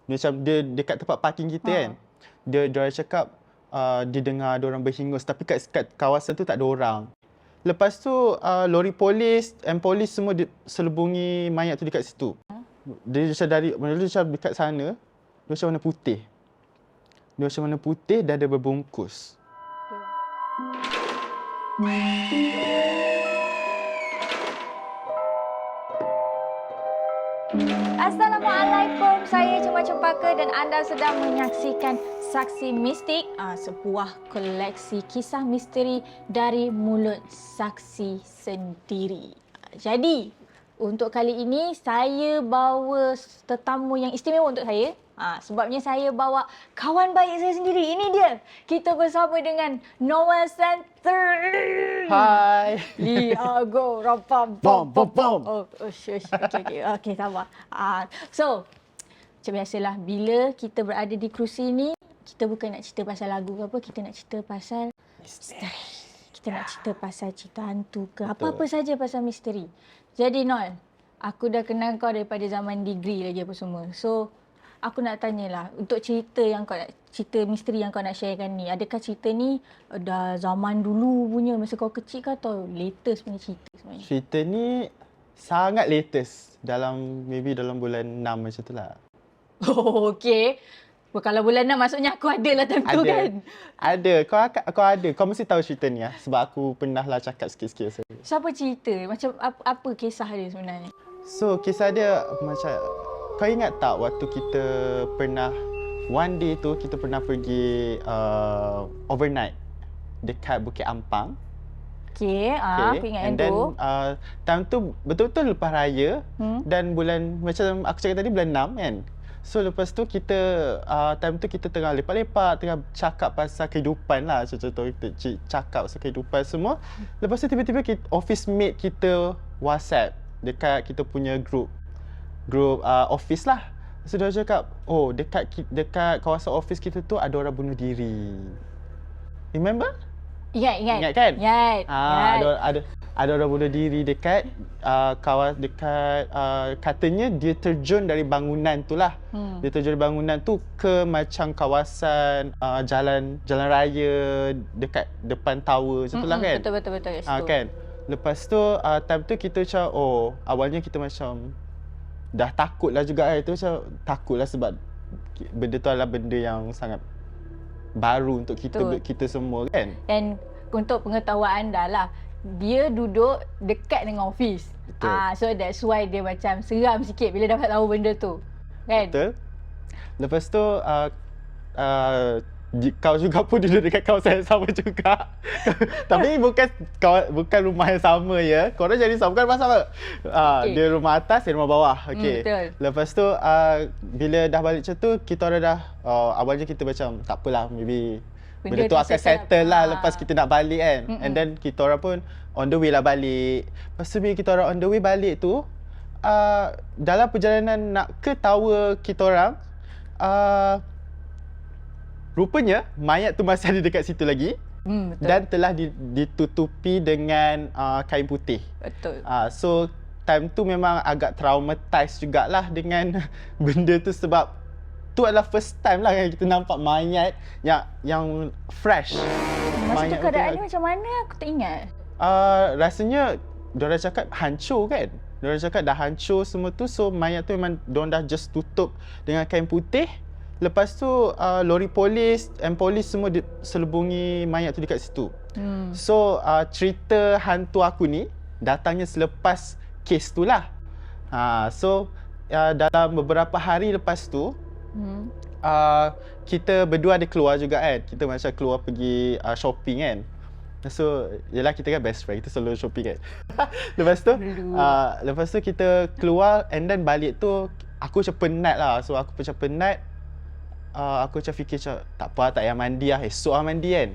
Macam dia dekat tempat parking kita kan. Dia cakap dia dengar ada orang berhingus tapi kat kawasan tu tak ada orang. Lepas tu lori polis and polis semua selubungi mayat tu dekat situ. Dia macam dekat sana, dia macam warna putih. Dia macam warna putih dan ada berbungkus. Assalamualaikum, saya Cuma Cempaka dan anda sedang menyaksikan Saksi Mistik, sebuah koleksi kisah misteri dari mulut saksi sendiri. Jadi, untuk kali ini saya bawa tetamu yang istimewa untuk saya. Sebabnya saya bawa kawan baik saya sendiri. Ini dia. Kita bersama dengan Noel Center. Hai. Liago Rapam. Bom bom bom. Okey, sabar. So, macam biasalah, bila kita berada di kerusi ni, kita bukan nak cerita pasal lagu ke apa, kita nak cerita pasal misteri. Kita nak cerita pasal cerita hantu ke apa-apa saja pasal misteri. Jadi Noel, aku dah kenal kau daripada zaman degree lagi apa semua. So, aku nak tanyalah, untuk cerita misteri yang kau nak sharekan ni, adakah cerita ni dah zaman dulu punya masa kau kecil ke atau latest punya cerita sebenarnya? Cerita ni sangat latest, maybe dalam bulan 6 macam tu lah. Oh, okey. Kalau bulan 6 maksudnya aku ada lah time tu kan? Ada. Kau ada. Kau mesti tahu cerita ni lah. Sebab aku pernah lah cakap sikit-sikit. Siapa cerita? Macam apa kisah dia sebenarnya? So, kisah dia macam... Kau ingat tak waktu kita pernah... One day tu kita pernah pergi overnight dekat Bukit Ampang. Okay. Aku ingat yang tu. Time tu betul-betul lepas raya. Dan bulan... Macam aku cakap tadi bulan 6 kan. So lepas tu kita time tu kita tengah lepak-lepak, tengah cakap pasal kehidupan lah. Contoh kita cakap pasal kehidupan semua. Lepas tu tiba-tiba office mate kita WhatsApp dekat kita punya group office lah. So dia cakap, oh dekat kawasan office kita tu ada orang bunuh diri. Remember? Ingat kan? Ingat. Ada orang bunuh diri dekat katanya dia terjun dari bangunan tu lah. Dia terjun dari bangunan tu ke macam kawasan jalan raya dekat depan tower macam tu lah kan. Betul. Kan. Lepas tu time tu kita macam awalnya kita macam dah takut lah juga itu macam takut lah sebab benda tu adalah benda yang sangat baru untuk kita semua kan. Dan untuk pengetahuan anda lah, dia duduk dekat dengan office. So that's why dia macam seram sikit bila dapat tahu benda tu. Kan? Betul. Lepas tu kau juga pun duduk dekat kawasan yang sama juga. Tapi bukan rumah yang sama ya. Korang jadi sama, bukan rumah sama. Dia rumah atas, dia rumah bawah. Okey. Lepas tu bila dah balik macam tu, kita orang dah awalnya kita macam tak apalah, maybe benda tu akan settle lah lepas kita nak balik kan. And then kita orang pun on the way lah balik. Lepas tu bila kita orang on the way balik tu, dalam perjalanan nak ke tower kita orang, rupanya mayat tu masih ada dekat situ lagi. Dan telah ditutupi dengan kain putih. Betul. So time tu memang agak traumatized jugalah dengan benda tu sebab tu adalah first time lah yang kita nampak mayat yang fresh. Masa tu keadaannya macam mana? Aku tak ingat. Rasanya diorang cakap hancur kan. Diorang cakap dah hancur semua tu. So mayat tu memang diorang dah just tutup dengan kain putih. Lepas tu lori polis and polis semua selubungi mayat tu dekat situ. So cerita hantu aku ni datangnya selepas kes tu lah. So dalam beberapa hari lepas tu kita berdua ada keluar juga kan. Kita macam keluar pergi shopping kan. So yelah kita kan best friend, kita selalu shopping kan. Lepas tu kita keluar and then balik tu aku macam penat lah. So aku macam penat. Aku macam fikir macam tak apa, tak payah mandi lah, esok lah mandi kan.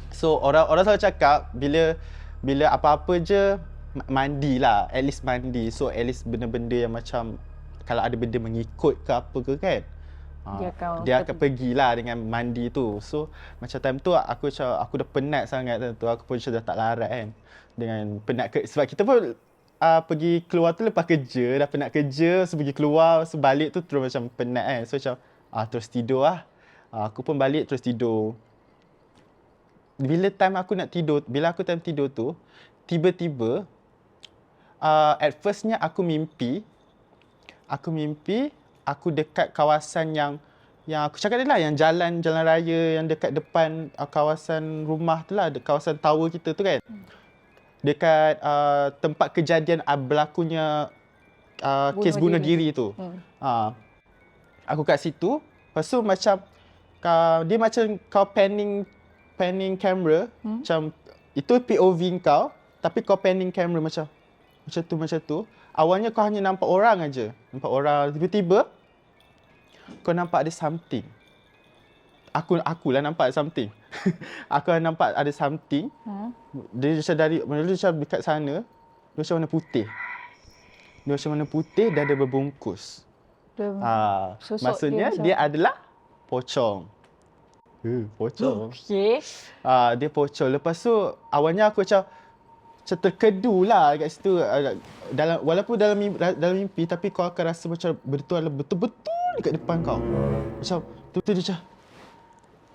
So orang selalu cakap bila apa-apa je mandi lah, at least mandi. So at least benda-benda yang macam kalau ada benda mengikut ke apa ke kan, dia akan pergilah dengan mandi tu. So macam time tu aku dah penat sangat tu. Aku pun macam dah tak larat kan dengan penat sebab kita pun pergi keluar tu lepas kerja, dah penat kerja, so pergi keluar, so balik tu terus macam penat kan. So macam terus tidur lah. Aku pun balik terus tidur. Bila aku time tidur tu, tiba-tiba at firstnya aku mimpi aku dekat kawasan yang aku cakap tadi lah, yang jalan raya yang dekat depan kawasan rumah tu lah, kawasan tower kita tu kan. Dekat tempat kejadian berlakunya kes bunuh diri tu. Aku kat situ, lepas tu macam dia macam kau panning camera, macam itu POV kau, tapi kau panning camera macam tu. Awalnya kau hanya nampak orang aja. Tiba-tiba kau nampak ada something. Akulah nampak something. Aku nampak ada something. Dia macam dekat sana, dia macam warna putih. Dan dia berbungkus. Maksudnya dia adalah pocong. Pocong. Okey. Dia pocong. Lepas tu awalnya aku macam terkedu lah kat situ. Walaupun dalam mimpi, tapi kau akan rasa macam betul-betul dekat depan kau. Macam tu dia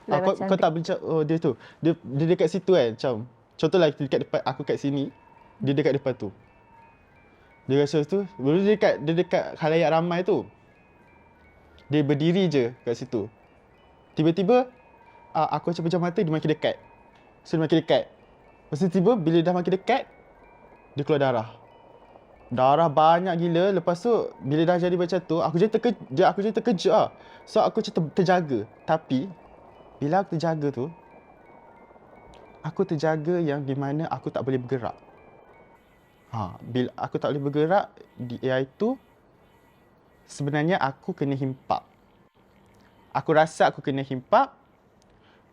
macam kau tak boleh macam dia tu. Dia dekat situ kan. Macam contohlah dekat depan aku kat sini, dia dekat depan tu. Dia rasa tu, dia dekat khalayak ramai tu. Dia berdiri je kat situ. Tiba-tiba aku macam pejam mata, dia makin dekat. So dia makin dekat. Lepas tu tiba bila dah makin dekat, dia keluar darah. Darah banyak gila. Lepas tu bila dah jadi macam tu, aku jadi terkejut lah. So aku macam terjaga. Tapi bila aku terjaga tu, aku terjaga yang di mana aku tak boleh bergerak. Bila aku tak boleh bergerak, iaitu sebenarnya aku kena himpak. Aku rasa aku kena himpak,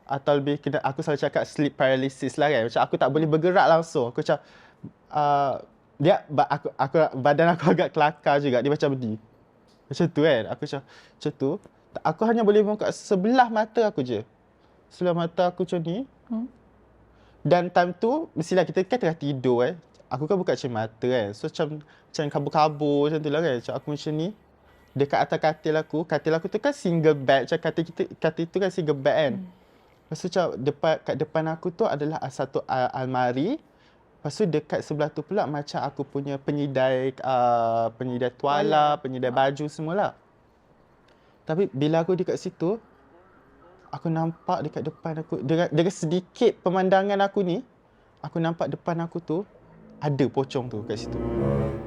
atau lebih kena, aku selalu cakap sleep paralysis lah kan. Macam aku tak boleh bergerak langsung. Aku macam badan aku agak kelakar juga. Dia macam ni. Macam tu kan. Aku macam tu. Aku hanya boleh buka sebelah mata aku je. Sebelah mata aku macam ni. Dan time tu mestilah kita kan tengah tidur kan. Aku kan buka cermin mata kan. So macam kabur-kabur macam tu lah kan. Macam aku macam ni. Dekat atas katil aku tu kan single bed. Macam katil tu kan single bed kan. Lepas tu macam kat depan aku tu adalah satu almari. Lepas tu dekat sebelah tu pula macam aku punya penyidai tuala, penyidai baju semualah. Tapi bila aku dekat situ, aku nampak dekat depan aku, dengan sedikit pemandangan aku ni, aku nampak depan aku tu ada pocong tu kat situ.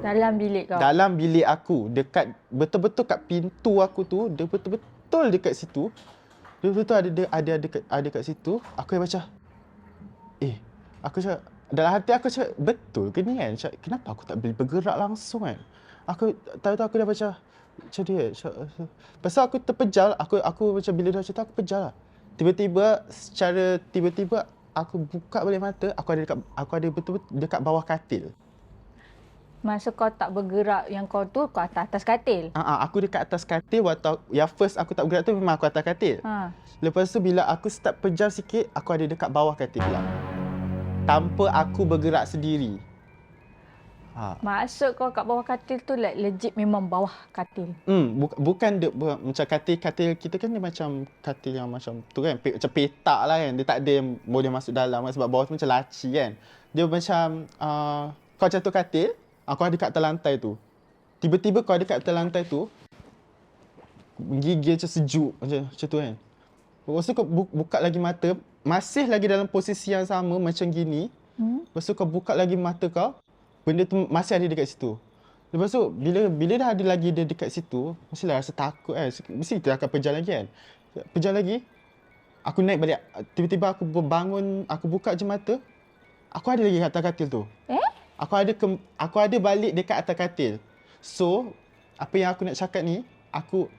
Dalam bilik kau? Dalam bilik aku. Dekat, betul-betul kat pintu aku tu, dia betul-betul dekat situ. Dia betul-betul ada kat situ. Aku yang macam, aku cakap, dalam hati aku cakap, betul ke ni kan? Cakap, kenapa aku tak boleh bergerak langsung kan? Aku tahu-tahu aku dah macam dia. Lepas tu aku terpejal, aku macam bila dah cerita aku pejal lah. Tiba-tiba aku buka balik mata, aku ada betul-betul dekat bawah katil. Masa kau tak bergerak, yang kau tu kau atas katil? Aku dekat atas katil. Yang first aku tak bergerak tu memang aku atas katil. Lepas tu bila aku start pejam sikit, aku ada dekat bawah katil pula. Tanpa aku bergerak sendiri. Maksud kau kat bawah katil tu legit memang bawah katil? Bukan macam katil kita kan dia macam katil yang macam tu kan. Macam petak lah kan. Dia tak ada yang boleh masuk dalam kan. Sebab bawah tu macam laci kan. Dia macam kau jatuh katil, aku ada kat atas lantai tu. Tiba-tiba kau ada kat atas lantai tu, gigi macam sejuk macam tu kan. Lepas tu kau buka lagi mata, masih lagi dalam posisi yang sama macam gini. Lepas tu kau buka lagi mata kau, benda tu masih ada dekat situ. Lepas tu bila dah ada lagi dia dekat situ, mestilah rasa takut kan. Mesti kita akan pejam lagi kan. Pejam lagi, aku naik balik. Tiba-tiba aku bangun, aku buka je mata, aku ada lagi kat atas katil tu. Aku ada balik dekat atas katil. So, apa yang aku nak cakap ni, aku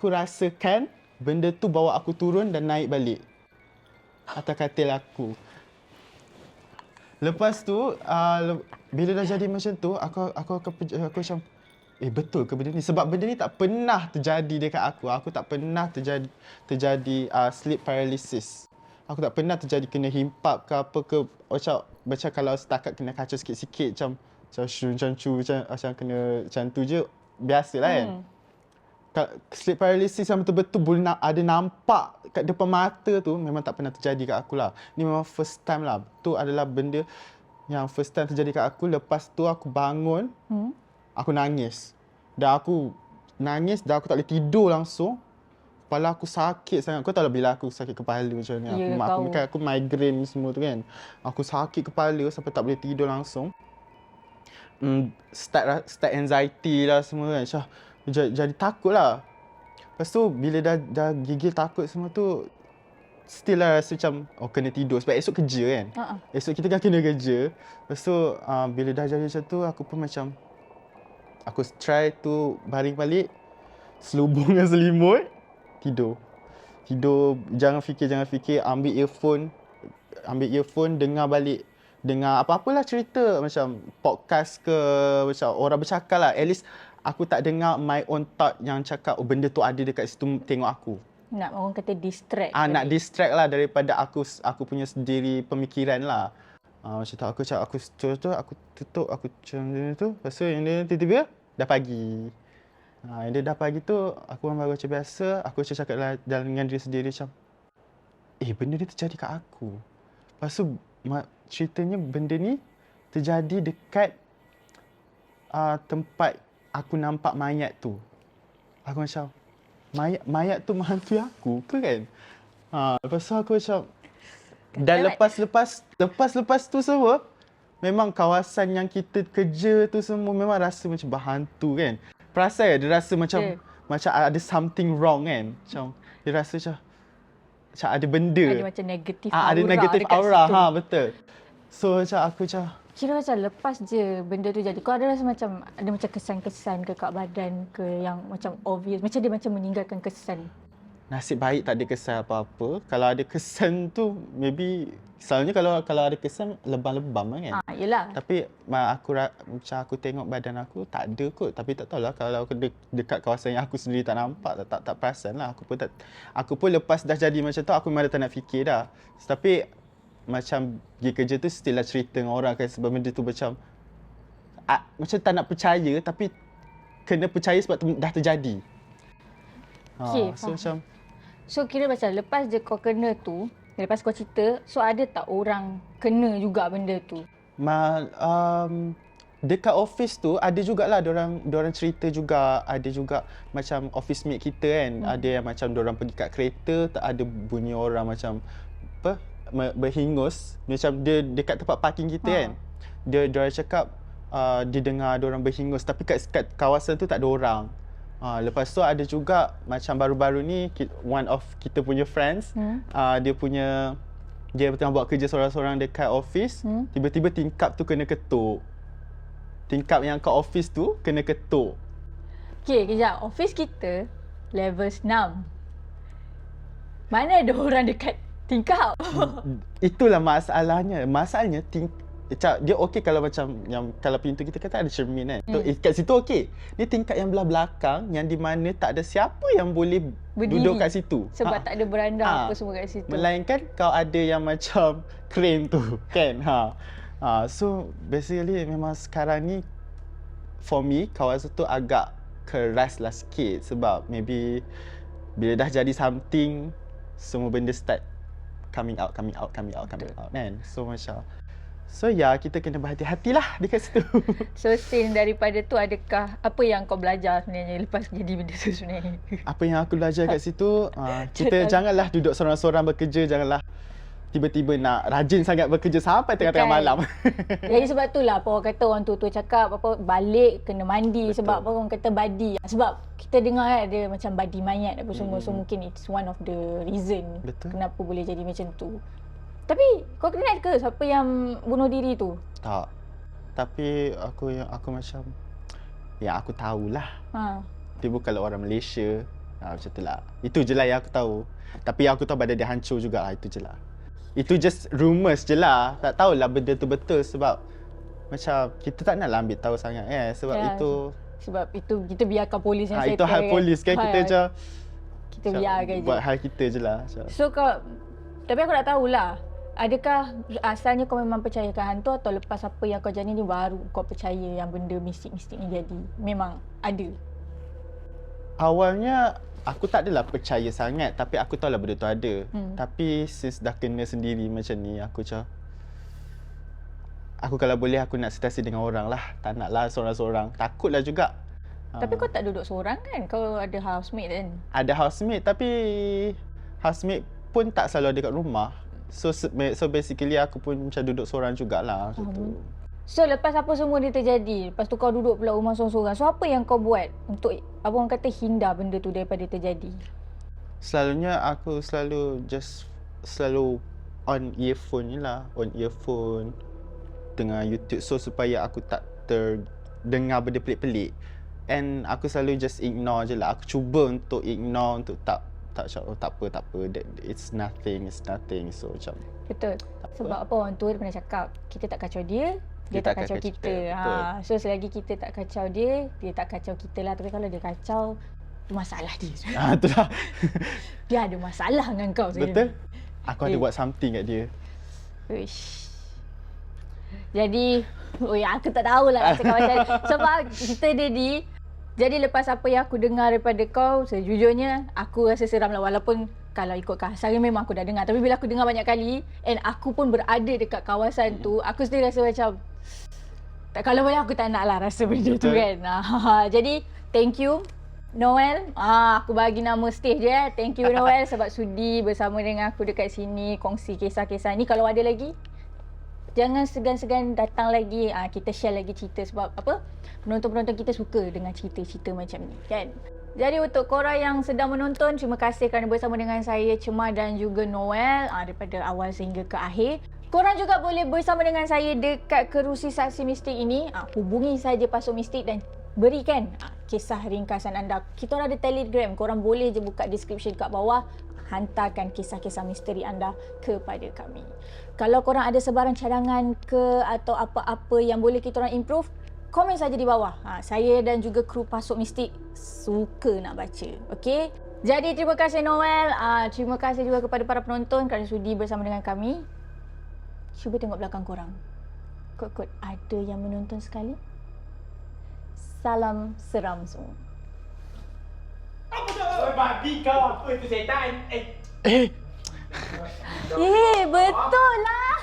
rasakan benda tu bawa aku turun dan naik balik atas katil aku. Lepas tu, bila dah jadi macam tu, aku macam, betul ke benda ni? Sebab benda ni tak pernah terjadi dekat aku. Aku tak pernah terjadi sleep paralysis. Aku tak pernah terjadi kena himpap ke apa ke. Macam kalau setakat kena kacau sikit-sikit macam macam kena macam tu je biasalah kan. Sleep paralysis yang betul-betul boleh ada nampak kat depan mata tu memang tak pernah terjadi kat aku lah. Ni memang first time lah. Tu adalah benda yang first time terjadi kat aku. Lepas tu aku bangun, aku nangis. Dan aku nangis dan aku tak boleh tidur langsung. Kepala aku sakit sangat. Kau tahu lah bila aku sakit kepala macam ni. Aku migraine semua tu kan. Aku sakit kepala sampai tak boleh tidur langsung. Start anxiety lah semua kan. Jadi takut lah. Lepas tu bila dah gigil takut semua tu, still lah rasa macam kena tidur sebab esok kerja kan. Esok kita kan kena kerja. Lepas tu bila dah jadi macam tu, aku pun macam aku try tu baring balik, selubung dengan selimut, tidur, jangan fikir, ambil earphone, dengar apa-apalah cerita macam podcast ke, macam orang bercakap lah. At least aku tak dengar my own thought yang cakap benda tu ada dekat situ tengok aku. Nak orang kata distract. Nak distract lah daripada aku punya sendiri pemikiran lah. Macam tu aku tutup, aku macam tu. Lepas tu yang dia tiba-tiba dah pagi. Yang dia dah pagi tu aku baru macam biasa, aku macam cakap dengan diri sendiri macam benda ni terjadi kat aku. Lepas tu ceritanya benda ni terjadi dekat tempat aku nampak mayat tu. Aku macam mayat tu menghantui aku ke kan? Lepas tu aku macam dan lepas tu semua memang kawasan yang kita kerja tu semua memang rasa macam berhantu kan. Perasan dia rasa macam ada something wrong kan. Macam dia rasa macam ada benda. Ada macam negatif aura. Ada negatif aura. Betul. So aku kira macam lepas je benda tu jadi, kau ada rasa macam ada macam kesan-kesan ke kat badan ke yang macam obvious, macam dia macam meninggalkan kesan? Nasib baik tak ada kesan apa-apa. Kalau ada kesan tu maybe selalunya kalau ada kesan lebam-lebam kan. Yelah. Tapi macam aku tengok badan aku tak ada kot. Tapi tak tahulah kalau dekat kawasan yang aku sendiri tak nampak, tak perasan lah. Aku pun lepas dah jadi macam tu aku memang dah tak nak fikir dah. Tapi macam pergi kerja tu still lah cerita dengan orang kan, sebab benda tu macam tak nak percaya tapi kena percaya sebab dah terjadi. So kira macam lepas je kau kena tu, lepas kau cerita, so ada tak orang kena juga benda tu? Dekat office tu ada jugalah diorang cerita juga, ada juga macam office mate kita kan, ada yang macam diorang pergi kat kereta, tak ada bunyi orang macam berhingus, macam dia dekat tempat parking kita kan. Diorang cakap dia dengar diorang berhingus tapi kat kawasan tu tak ada orang. Lepas tu ada juga macam baru-baru ni one of kita punya friends, dia tengah buat kerja seorang-seorang dekat office, tiba-tiba tingkap tu kena ketuk. Tingkap yang kat office tu kena ketuk. Kejap. Office kita level 6. Mana ada orang dekat tingkap? Itulah masalahnya. Masalahnya dia okey kalau macam yang kalau pintu kita kata ada cermin kan. Kat situ okey. Ni tingkat yang belah belakang yang di mana tak ada siapa yang boleh berdiri, duduk kat situ. Sebab tak ada beranda apa semua kat situ. Melainkan kau ada yang macam crane tu kan. So basically memang sekarang ni for me kawasan tu agak keras lah sikit sebab maybe bila dah jadi something semua benda start coming out kan. So kita kena berhati-hatilah dekat situ. So scene daripada tu adakah apa yang kau belajar sebenarnya lepas jadi benda tu sebenarnya? Apa yang aku belajar kat situ, kita janganlah duduk sorang-sorang bekerja, janganlah tiba-tiba nak rajin sangat bekerja sampai tengah-tengah malam. Jadi sebab itulah apa orang kata, orang tua-tua cakap balik kena mandi. Betul. Sebab orang kata badi. Sebab kita dengar ada macam badi mayat apa semua. So mungkin it's one of the reason kenapa boleh jadi macam tu. Tapi kau kenal ke siapa yang bunuh diri tu? Tak. Tapi aku macam yang aku tahulah. Dia bukanlah orang Malaysia. Macam tu lah. Itu je lah yang aku tahu. Tapi yang aku tahu badan dia hancur jugalah. Itu je lah. Itu just rumours je lah. Tak tahulah benda tu betul sebab macam kita tak naklah ambil tahu sangat kan. Sebab itu kita biarkan polis yang settle. Itu hal polis kan. Kita biarkan je. Buat hal kita je lah. So kau, tapi aku nak tahulah. adakah asalnya kau memang percayakan hantu atau lepas apa yang kau jalani ni baru kau percaya yang benda mistik-mistik ni jadi? Memang ada? Awalnya aku tak adalah percaya sangat, tapi aku tahu lah benda tu ada. Tapi since dah kena sendiri macam ni, aku macam aku kalau boleh aku nak sentiasa dengan orang lah. Tak nak lah seorang-seorang. Takut lah juga. Tapi kau tak duduk seorang kan? Kau ada housemate kan? Ada housemate, tapi housemate pun tak selalu ada kat rumah. So basically aku pun macam duduk seorang jugalah macam tu. So lepas apa semua dia terjadi, lepas tu kau duduk pula rumah seorang-seorang. So apa yang kau buat untuk abang kata hindar benda tu daripada terjadi? Selalunya aku selalu on earphone je lah. On earphone dengan YouTube, so supaya aku tak terdengar benda pelik-pelik. And aku selalu just ignore je lah. Aku cuba untuk ignore, untuk tak apa, that it's nothing. So macam Betul. Sebab apa orang tua dia pernah cakap, kita tak kacau dia tak kacau kita. So selagi kita tak kacau dia tak kacau kita lah. Tapi kalau dia kacau, tu masalah dia. Itulah. Dia ada masalah dengan kau sebenarnya. Betul. Aku ada buat something kat dia. Uish. Jadi, aku tak tahulah nak cakap macam ni. Sebab cerita dia ni, jadi lepas apa yang aku dengar daripada kau, sejujurnya aku rasa seram lah. Walaupun kalau ikut kasarnya memang aku dah dengar. Tapi bila aku dengar banyak kali, and aku pun berada dekat kawasan tu, aku sendiri rasa macam, kalau boleh aku tak nak lah rasa benda tu kan. Jadi, thank you Noel. Aku bagi nama stage je. Thank you Noel sebab sudi bersama dengan aku dekat sini, kongsi kisah-kisah ni. Kalau ada lagi, jangan segan-segan datang lagi. Kita share lagi cerita sebab apa? Penonton-penonton kita suka dengan cerita-cerita macam ni kan. Jadi untuk korang yang sedang menonton, terima kasih kerana bersama dengan saya Cema dan juga Noel daripada awal sehingga ke akhir. Korang juga boleh bersama dengan saya dekat kerusi saksi mistik ini. Hubungi saja Pasuk Mistik dan berikan kisah ringkasan anda. Kita orang ada Telegram, korang boleh je buka description kat bawah, hantarkan kisah-kisah misteri anda kepada kami. Kalau korang ada sebarang cadangan ke atau apa-apa yang boleh kita orang improve, komen saja di bawah. Saya dan juga kru Pasuk Mistik suka nak baca. Okey? Jadi terima kasih Noel. Terima kasih juga kepada para penonton kerana sudi bersama dengan kami. Cuba tengok belakang korang. Kot-kot ada yang menonton sekali? Salam seram semua. Apa tu? Babi kau, apa itu setan? Betul lah.